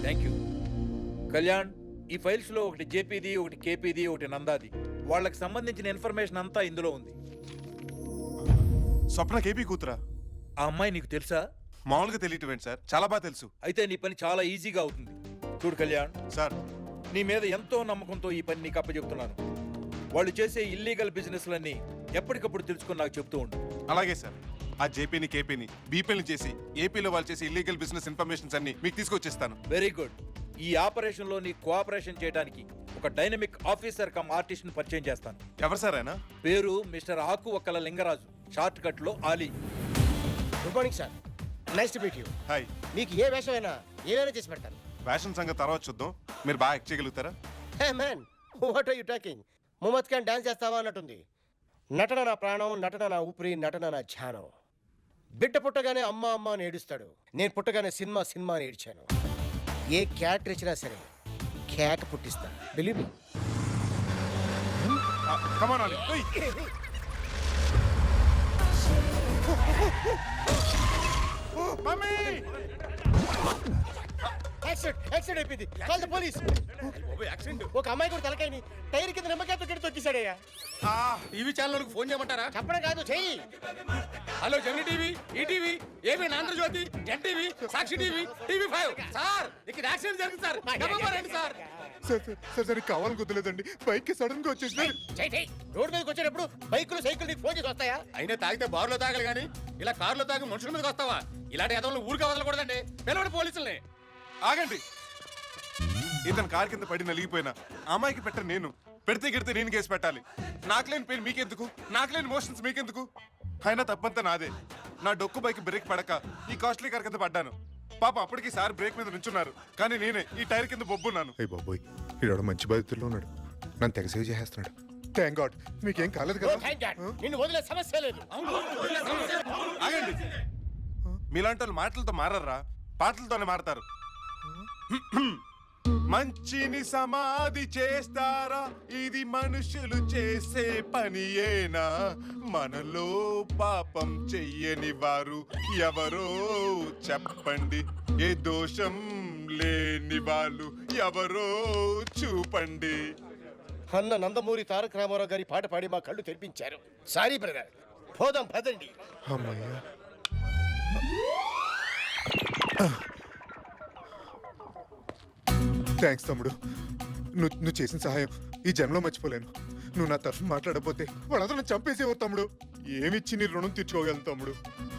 Thank you. Kalyan, ఈ files లో ఒకటి జేపీది, ఒకటి కేపీది, ఒకటి నందాది. వాళ్ళకి సంబంధించిన ఇన్ఫర్మేషన్ అంతా ఇందులో ఉంది. స్వప్న కేపీ కూతురా? ఆ అమ్మాయి నీకు తెలుసా? మామూలుగా తెలియటం సార్, చాలా బాగా తెలుసు. అయితే నీ పని చాలా ఈజీగా అవుతుంది. చూడు కళ్యాణ్, సార్ నీ మీద ఎంతో నమ్మకంతో ఈ పని నీకు అప్పచెప్తున్నాను. వాళ్ళు చేసే ఇల్లీగల్ బిజినెస్లన్నీ ఎప్పటికప్పుడు తెలుసుకొని నాకు చెప్తూ ఉండు. అలాగే సార్. ఆ జేపీని కేపీని బీపీని చేసి ఏపీలో వాళ్ళు చేసే ఇల్లీగల్ బిజినెస్ ఇన్ఫర్మేషన్స్ అన్ని మీకు తీసుకొచ్చేస్తాను. Very good. ఈ ఆపరేషన్ లో నీ కోఆపరేషన్ చేయడానికి ఒక డైనమిక్ ఆఫీసర్ కమ్ ఆర్టిస్ట్ ని పరిచయం చేస్తాను. ఎవరు సార్ ఆయన? పేరు మిస్టర్ ఆకు ఒక్కల లింగరాజు, షార్ట్ కట్ లో Ali. Good morning sir, nice to meet you. Hi. మీకు ఏ వేషం అయినా ఏదైనా చేసి పెడతాను. ఫ్యాషన్ సంగతి తర్వాత చూద్దాం, మీరు బాగా యాక్ట్ చేయగలుగుతారా? Hey man, what are you talking? Muhammad Khan dance చేస్తావా అన్నట్టుంది. నటన నా ప్రాణం, నటన నా ఊపిరి, నటన నా ధ్యానం. బిడ్డ పుట్టగానే అమ్మ అమ్మ అని ఏడుస్తాడు, నేను పుట్టగానే సినిమా సినిమా అని ఏడ్చాను. ఏ క్యారెక్టర్ ఇచ్చినా సరే కేక పుట్టిస్తా. Believe me. Come on, Ali. Hey. Mummy! Accident అయిపోయింది. Call the police. ఒక అమ్మాయి కూడా తలకాయని టైర్ కింద నిమ్మకాయతో కెట్టి తొక్కిసాడయ్యా. టీవీ ఛానల్ ఫోన్ చేయమంటారా? చెప్పడం కాదు, చెయ్యి. Hello Gemini TV, ETV, AB Andhrajyothy, NTV, Sakshi TV, TV five. Sir ఇక్కడ యాక్సిడెంట్ జరిగింది సార్, రండి సార్. సార్ కావాలని కుదరలేదండి, బైక్ సడన్ గా వచ్చేసి. రోడ్ మీదకి వచ్చేటప్పుడు బైకులు సైకిల్ నీకు ఫోన్ చేసి వస్తాయా? అయినా తాగితే బార్లో తాగాలి కానీ ఇలా కారులో తాగి మనుషుల మీదకి వస్తావా? ఇలాంటి ఎదవలు ఊరికి వదలకూడదండి. పిలవండి పోలీసుల్ని. ఆగండి. ఇతను కార్ కింద పడి నలిగిపోయినా అమ్మాయికి పెట్ట నేను పెడితే గిడితే నేను కేసు పెట్టాలి. నాకు లేని పెయిన్ మీకెందుకు, నాకు లేని మోషన్స్ మీకెందుకు? అయినా తప్పంతా నాదే. నా డొక్కు బైక్ బ్రేక్ పడక ఈ కాస్ట్లీ కార్ కింద పడ్డాను. పాప అప్పటికి సార్ బ్రేక్ మీద నుంచున్నారు, కానీ నేనే ఈ టైర్ కింద బొబ్బున్నాను. అయ్యి బాబోయ్, ఈడ మంచి బాధితుల్లో ఉన్నాడు, నన్ను తెగ సేవ్ చేసేస్తున్నాడు. థ్యాంక్ గాడ్, మీకేం కాలేదు కదా? నిన్ను వదిలే సమస్య లేదు. ఆగండి. మీలాంటి వాళ్ళు మాటలతో మారరా, పాటలతోనే మారతారు. మంచిని సమాధి చేస్తారా, ఇది మనుషులు చేసే పనియేనా? మనలో పాపం చెయ్యని వారు ఎవరో చెప్పండి, ఏ దోషం లేని వాళ్ళు ఎవరో చూపండి. అన్న నందమూరి తారక రామారావు గారి పాట పాడి మా కళ్ళు తెరిపించారు. సారీ బ్రదర్, పోదాం పదండి. అమ్మయ్యా. థ్యాంక్స్ తమ్ముడు, నువ్వు చేసిన సహాయం ఈ జన్మలో మర్చిపోలేను. నువ్వు నా తరఫున మాట్లాడకపోతే వాళ్ళందరూ నన్ను చంపేసేవారు తమ్ముడు. ఏమిచ్చి నీ రుణం తీర్చుకోగలను తమ్ముడు.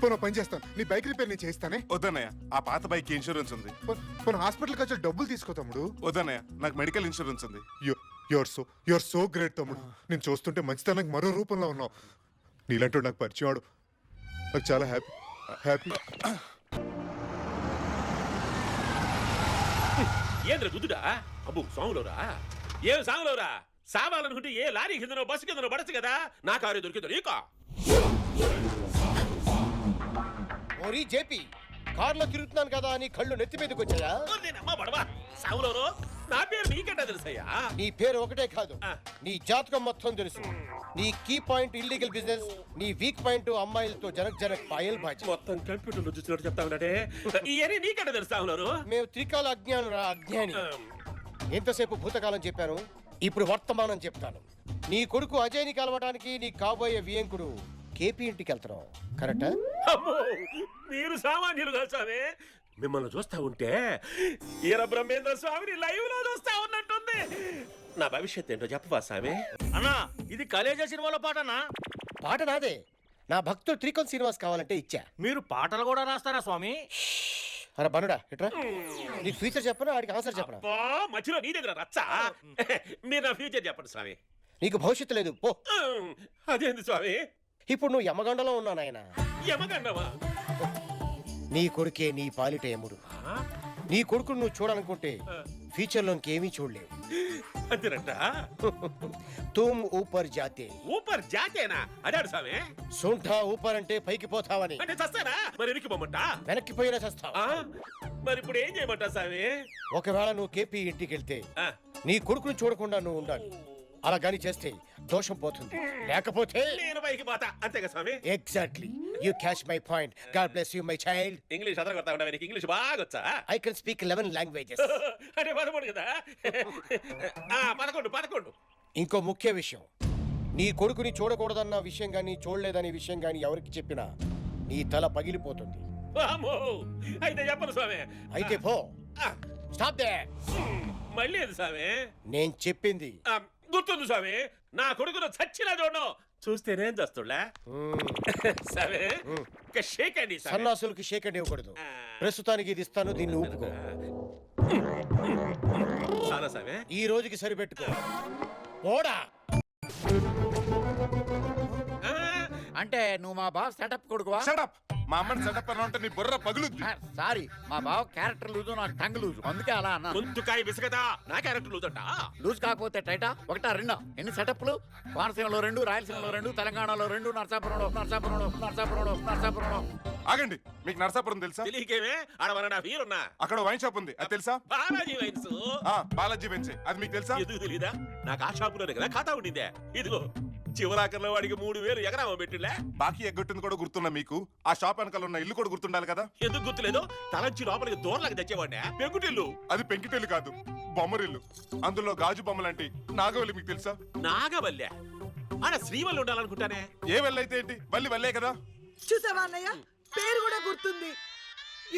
పోను పని చేస్తాను, నీ బైక్ రిపేర్ నేను చేస్తానే. వద్దన్నయ్య, ఆ పాత బైక్ ఇన్సూరెన్స్ ఉంది. పోను హాస్పిటల్కి వచ్చి డబ్బులు తీసుకో తమ్ముడు. వద్దన్నయ్య, నాకు మెడికల్ ఇన్సూరెన్స్ ఉంది. యువర్ సో గ్రేట్ తమ్ముడు. నేను చూస్తుంటే మంచితనానికి మరో రూపంలో ఉన్నావు. నీలాంటి నాకు పరిచయం వాడు, నాకు చాలా హ్యాపీ. ఏంద్ర గుద్దుడా? అబ్బు సాములోరా, ఏం సాములోరా? సావాలనుకుంటే ఏ లారీ కిందనో బస్సు కిందనో పడచ్చు కదా. నా కారు దొరికిందో నీకా? ఓరి జేపీ, కార్లో తిరుగుతున్నాను కదా అని కళ్ళు నెత్తి మీదకి వచ్చాయా? నేనమ్మా పడవా సాములోరు. నా పేరు నీకెట్టా తెలుసయ్యా? నీ పేరు ఒకటే కాదు, నీ జాతకం మొత్తం తెలుసు. నీ కీ పాయింట్ ఇల్లీగల్ బిజినెస్, నీ వీక్ పాయింట్ అమ్మాయిలతో జనక్ పాయల్ బాజీ. మొత్తం కంప్యూటర్ లో చూసినట్టు చెప్తా ఉన్నట్టే. ఇవన్నీ నీకెట్టా తెలుసు సాములోరు? మేము త్రికాల అజ్ఞాని. ఎంతసేపు భూతకాలం చెప్పాను, ఇప్పుడు వర్తమానం చెప్తాను. నీ కొడుకు అజయ్ని కలవడానికి నీ కాబోయే వియంకుడు కేపీ ఇంటికి వెళ్తున్నావు, కరెక్టా? అమ్మో, మీరు సామాన్యులు కాదు స్వామి. మిమ్మల్ని చూస్తా ఉంటే ఈర బ్రహ్మేంద్ర స్వామిని లైవ్ లో చూస్తా ఉన్నట్టుంది. నా భవిష్యత్ ఏంటో చెప్పవా స్వామి? అన్నా, ఇది కలేజా సినిమాలో పాటనా? పాట నాదే. నా భక్తుడు త్రికోణ్ శ్రీనివాస్ కావాలంటే ఇచ్చా. మీరు పాటలు కూడా రాస్తారా స్వామి? అరే బనుడా ఎట్రా, నీ ఫ్యూచర్ చెప్పనా ఆడికి ఆన్సర్ చెప్పనా? మధ్యలో నీ దగ్గర రచ్చా. మీరు నా ఫ్యూచర్ చెప్పండి స్వామి. నీకు భవిష్యత్తు లేదు పో. అదేంది స్వామి? ఇప్పుడు నువ్వు యమగండలో ఉన్నావు నాయన. యమగండమా? నీ కొడుకే నీ పాలిట యముడు. నీ కొడుకును నువ్వు చూడాలనుకుంటే ఫ్యూచర్ లో ఇంకేమీ చూడలేవు. అంతేనంట. తుమ్ ఊపర్ జాతే. ఊపర్ జాతేనా? అదాడు స్వామి. సొంఠ ఊపర్ అంటే పైకి పోతావని. అంటే చస్తానా? మరి వెనక్కి పోమంటా? వెనక్కి పోయినా చస్తావు. మరి ఇప్పుడు ఏం చేయమంటా స్వామి? ఒకవేళ నువ్వు కేపీ ఇంటికి వెళ్తే నీ కొడుకును చూడకుండా నువ్వు ఉండాలి. అలా గాని చేస్తే దోషం పోతుంది, లేకపోతే నేను పైకి పోతా. అంతేగా స్వామి? Exactly. You catch my point. God bless you my child. English అదర కొడతా ఉండవు నీకు ఇంగ్లీష్ బాగా వచ్చా ఐ కెన్ స్పీక్ 11 లాంగ్వేజెస్. అంటే 13 కదా 11 ఇంకో ముఖ్య విషయం, నీ కొడుకుని చూడకూడదన్న విషయం కానీ చూడలేదనే విషయం కానీ ఎవరికి చెప్పినా నీ తల పగిలిపోతుంది. అమ్మో అయితే చెప్పను స్వామి. అయితే పో. Stop they. మళ్ళీ ఏది స్వామి? నేను చెప్పింది. గుర్తుంది స్వామి, నా కొడుకును చచ్చినా చూడను. చూస్తేనేం చేస్తుడా స్వామి? షేక్ అండి సన్నాసులకి షేక్ అండ్ ఇవ్వకూడదు. ప్రస్తుతానికి ఇది ఇస్తాను, దీన్ని ఊపుకో. చాలా స్వామి. ఈ రోజుకి సరిపెట్టుకో. ఓడా. అంటే నువ్వు మా బావ సెటప్ కొడుకువా? షటప్. మా అమ్మని సెటప్ అని అంటే నీ బుర్ర పగులుద్ది. సారీ, మా బావ క్యారెక్టర్ లూజు, నాకు టంగ్ లూజు, అందుకే అలా అన్నా. గొంతుకాయ విసగదా నా క్యారెక్టర్ లూజంట. లూజ్ కాకపోతే టైటా? ఒకటా రెండా? ఎన్ని సెటప్లు? కోనసీమలో 2, రాయలసీమలో 2, తెలంగాణలో 2, నరసాపురంలో. ఆగండి, మీకు నరసాపురం తెలుసా? తెలియకేమే ఆడవన వీరున్నా. అక్కడ వైన్ షాప్ ఉంది, అది తెలుసా? బాలాజీ వైన్స్. బాలాజీ వెంచే, అది మీకు తెలుసా? ఎందుకు తెలీదా? నాకు ఆ షాపులోనే కదా ఖాతా ఉండిందే. ఇదిగో చివరాకర్లో వాడికి 3000 ఎగరామో పెట్టిలే. బాకీ ఎగ్గొట్టింది కూడా గుర్తున్నా మీకు? ఆ షాప్ వెనకాల ఉన్న ఇల్లు కూడా గుర్తుండాలి కదా? ఎందుకు గుర్తులేదు? తలంచి లోపలికి దూరలాగా తెచ్చేవాడినే పెంకుటిల్లు. అది పెంకిటెల్లు కాదు, బొమ్మరిల్లు. అందులో గాజు బొమ్మలంటే నాగవల్లి మీకు తెలుసా? నాగవల్లె ఆడ శ్రీవల్లి ఉండాలనుకుంటానే. ఏ వెళ్ళైతే ఏంటి, వల్లి వల్లే కదా. చూసావా అన్నయ్య, పేరు కూడా గుర్తుంది.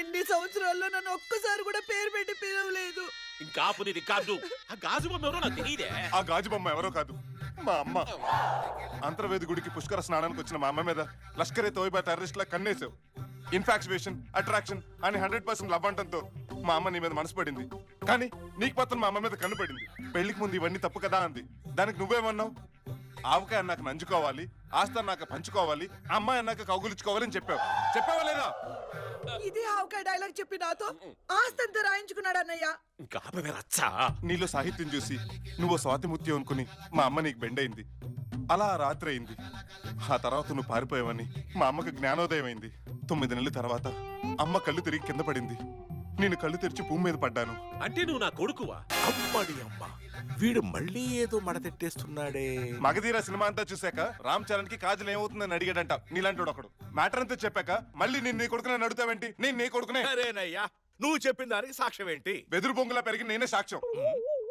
ఎన్ని సంవత్సరాల్లో నన్ను ఒక్కసారి కూడా పేరు పెట్టి పిలవలేదు. ఇంకా పునిది కాదు. ఆ గాజు బొమ్మ ఎవరో నాకు తెలియదే. ఆ గాజు బొమ్మ ఎవరో కాదు, మా అమ్మ. అంతర్వేది గుడికి పుష్కర స్నానానికి వచ్చిన మా అమ్మ మీద లష్కరే తోయిబా టెర్రరిస్ట్ లా కన్నేసావు. ఇన్ఫాక్చువేషన్, అట్రాక్షన్ అని 100% లవ్ అంటంతో మా అమ్మ నీ మీద మనసు పడింది. కానీ నీకు మాత్రం మా అమ్మ మీద కన్నుపడింది. పెళ్లికి ముందు ఇవన్నీ తప్పు కదా అంది. దానికి నువ్వేమన్నావు? ఆవకాయ అన్నాక నంచుకోవాలి, ఆస్తి అన్నాక పంచుకోవాలి, అమ్మాయి అన్నాక కౌగులించుకోవాలని చెప్పావా లేదా? ఇది ఆవకాయ డైలాగ్ చెప్పి నాతో ఆస్తంతా రాయించుకున్నాడు అన్నయ్య. ఇంకా రచ్చా. నీలో సాహిత్యం చూసి నువ్వు స్వాతిముత్యం అనుకుని మా అమ్మ నీకు బెండైంది. అలా ఆ రాత్రి అయింది. ఆ తర్వాత నువ్వు పారిపోయావని మా అమ్మకు జ్ఞానోదయం అయింది. 9 నెలల తర్వాత అమ్మ కళ్ళు తిరిగి కింద పడింది. నేను కళ్ళు తెరిచి భూమి మీద పడ్డాను. అంటే నువ్వు నా కొడుకువా? అమ్మడి అమ్మ, వీడు మళ్ళీ ఏదో మడతెట్టేస్తున్నాడే. మగధీర సినిమా అంతా చూశాక రామ్ చరణ్ కి కాజల్ ఏమవుతుందని అడిగాడంట నీలాంటి ఒకడు. మ్యాటర్ అంతా చెప్పాక మళ్ళీ నేను నీ కొడుకునే అడుగుతావేంటి? నేను నీ కొడుకునే. అరేనయ్యా, నువ్వు చెప్పిన దానికి సాక్ష్యం ఏంటి? వెదురు బొంగులా పెరిగి నేనే సాక్ష్యం.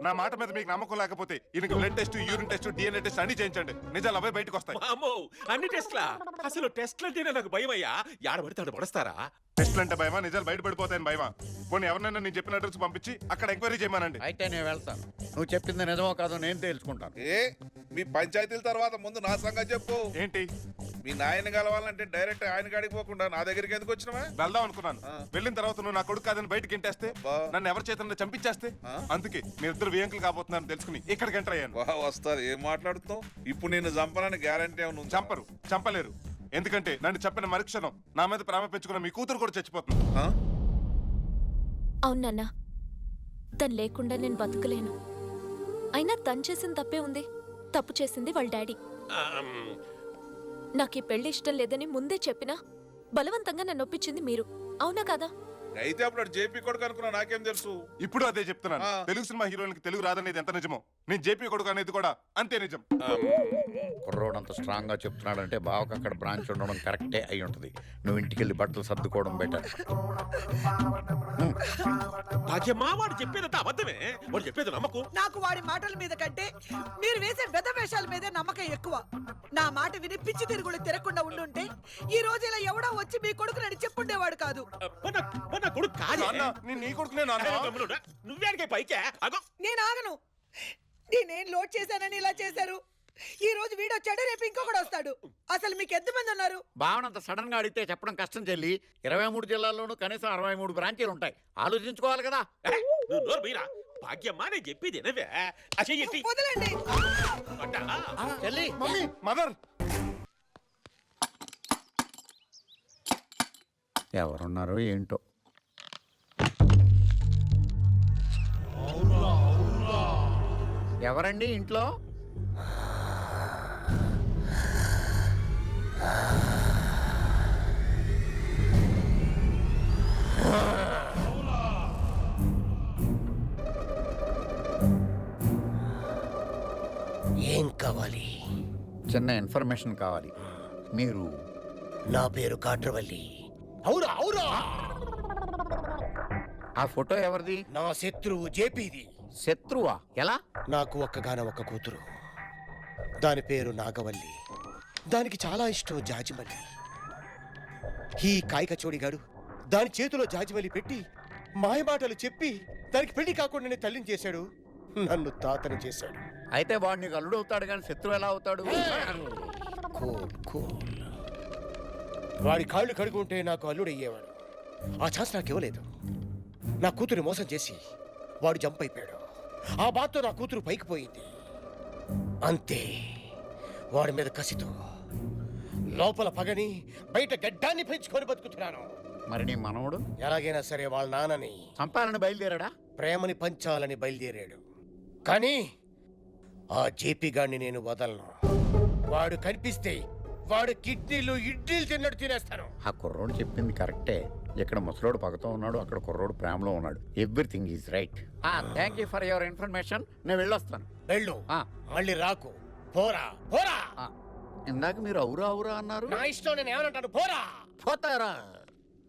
నా మాట మీద మీకు నమ్మకం లేకపోతే ఈయనకి blood test, urine test, DNA test అన్ని చేయించండి. నిజాలు అవే బయటకు వస్తాయి. అమ్మో అన్ని టెస్ట్లా? అసలు టెస్ట్లు అంటేనే నాకు భయం అయ్యా. ఆడబడితే ఆడ పడస్తారా? టెస్ట్లు అంటే భయమా, నిజాలు బయటపడిపోతాయని భయమా? పోనీ ఎవరినైనా నేను చెప్పిన అడ్రస్ పంపించి అక్కడ ఎంక్వైరీ చేయమనండి. అయితే నేను వెళ్తాను. నువ్వు చెప్పింది నిజమో కాదో నేను తెలుసుకుంటాను. మీ పంచాయతీల తర్వాత ముందు నా సంగతి చెప్పు. ఏంటి? మీ నాయన కలవాలంటే డైరెక్ట్ ఆయన కాడికి పోకుండా నా దగ్గరికి ఎందుకు వచ్చినవా? వెళ్దాం అనుకున్నాను. వెళ్ళిన తర్వాత నువ్వు నా కొడుకు కాదని బయటకి ఇంటేస్తే, నన్ను ఎవరి చేత చంపించేస్తే, అందుకే మీరిద్దరు వియంకులు కాబోతున్నారని తెలుసుకుని ఇక్కడికి ఎంటర్ అయ్యాను. వస్తారు, ఏం మాట్లాడుతావు? ఇప్పుడు నేను చంపనని గ్యారంటీ ఏమన్నా? చంపరు, చంపలేరు. ఎందుకంటే నన్ను చెప్పిన మరుక్షణం నా మీద ప్రేమ పెంచుకున్న మీ కూతురు కూడా చచ్చిపోతుంది. అవునన్నా, తను లేకుండా నేను బతకలేను. అయినా తను చేసిన తప్పే ఉంది. తప్పు చేసింది వాళ్ళ డాడీ. నాకు ఈ పెళ్లి ఇష్టం లేదని ముందే చెప్పినా బలవంతంగా నన్ను ఒప్పించింది మీరు. అవునా కదా? అయితే అప్పుడు జేపీ కొడుకు అనుకున్నా, నాకేం తెలుసు? ఇప్పుడు అదే చెప్తున్నాను. తెలుగు సినిమా హీరోయిన్కి తెలుగు రాదనేది ఎంత నిజమో, నేను జేపీ కొడుకు అనేది కూడా అంతే నిజం. కుర్రోడంత స్ట్రాంగ్ గా చెప్తున్నాడంటే బావకు అక్కడ బ్రాంచ్ ఉండడం కరెక్టే అయి ఉంటది. నువ్వు ఇంటికి వెళ్ళి బట్టలు సర్దుకోవడం బెటర్. భాగ్యమ్మా, వాడు చెప్పేదంతా అబద్ధమే. వాడు చెప్పేది నమ్మకు. నాకు వాడి మాటల మీద కంటే మీరు వేసే వెద వేషాల మీదే నమ్మకం ఎక్కువ. నా మాట విని పిచ్చి తిరుగులు తిరగకుండా ఉండుంటే ఈ రోజు ఇలా ఎవడో వచ్చి మీ కొడుకు నన్ను చెప్పుండేవాడు కాదు. నా కొడుకు కాదు. నేను నీ కొడుకునే నాన్న. నువ్వేడికే పైకే అగో. నేను ఆగను. నేనేం లోడ్ చేశానని ఇలా చేశారు. ఈ రోజు వీడొచ్చాడు, రేపు ఇంకొకడు వస్తాడు. అసలు మీకు ఎంతమంది ఉన్నారు? భావనంత సడన్ గా అడిగితే చెప్పడం కష్టం చెల్లి. 23 జిల్లాల్లోనూ కనీసం 63 బ్రాంచీలు ఉంటాయి. ఆలోచించుకోవాలి కదా. నువ్వు నోరు మీరా. భాగ్యమ్మా, నేను చెప్పేది వినవే. అసలు వదలండి. చెల్లి, మమ్మీ, మదర్. ఎవరున్నారో ఏంటో. ఎవరండి ఇంట్లో? ఏం కావాలి? చిన్న ఇన్ఫర్మేషన్ కావాలి. మీరు నా పేరు కాట్రవల్లి. అవురా అవురా. ఆ ఫోటో ఎవరిది? నా శత్రువు జేపీది. శత్రువా? ఎలా? నాకు ఒక్కగాన ఒక్క కూతురు. దాని పేరు నాగవల్లి. దానికి చాలా ఇష్టం జాజిమల్లి. ఈ కాయకచోడిగాడు దాని చేతిలో జాజిమల్లి పెట్టి మాయమాటలు చెప్పి దానికి పెళ్లి కాకుండానే తల్లిని చేశాడు, నన్ను తాతని చేశాడు. అయితే వాడు నీకు అల్లుడు అవుతాడు కానీ శత్రువు ఎలా అవుతాడు? Cool cool. వాడి కాళ్ళు కడుగుంటే నాకు అల్లుడయ్యేవాడు. ఆ ఛాన్స్ నాకు ఇవ్వలేదు. నా కూతురు మోసం చేసి వాడు జంప్ అయిపోయాడు. ఆ బాధతో నా కూతురు పైకి పోయింది. అంతే, వాడి మీద కసితో లోపల పగని బయట గడ్డాన్ని పెంచుకొని బతుకుతున్నాను. మరి నీ మనవడు? ఎలాగైనా సరే వాళ్ళ నాన్నని చంపాలని బయలుదేరాడా? ప్రేమని పంచాలని బయలుదేరాడు. కానీ ఆ జేపీ గాడిని నేను వదలను. వాడు కనిపిస్తే వాడు కిడ్నీలు ఇడ్లీలు తిన్నట్టు తినేస్తాను. ఆ కుర్రోడు చెప్పింది కరెక్టే. ఇక్కడ ముసలోడు పగతో ఉన్నాడు, అక్కడ కుర్రోడు ప్రేమలో ఉన్నాడు. Everything is right. Thank you for your information. నేను వెళ్ళొస్తాను. వెళ్ళు, మళ్ళీ రాకు. పోరా పోరా. ఇందాక మీరు అవురా అవురా అన్నారు. నా ఇష్టం, నేను ఏమనంటాను. పోరా. పోతారా?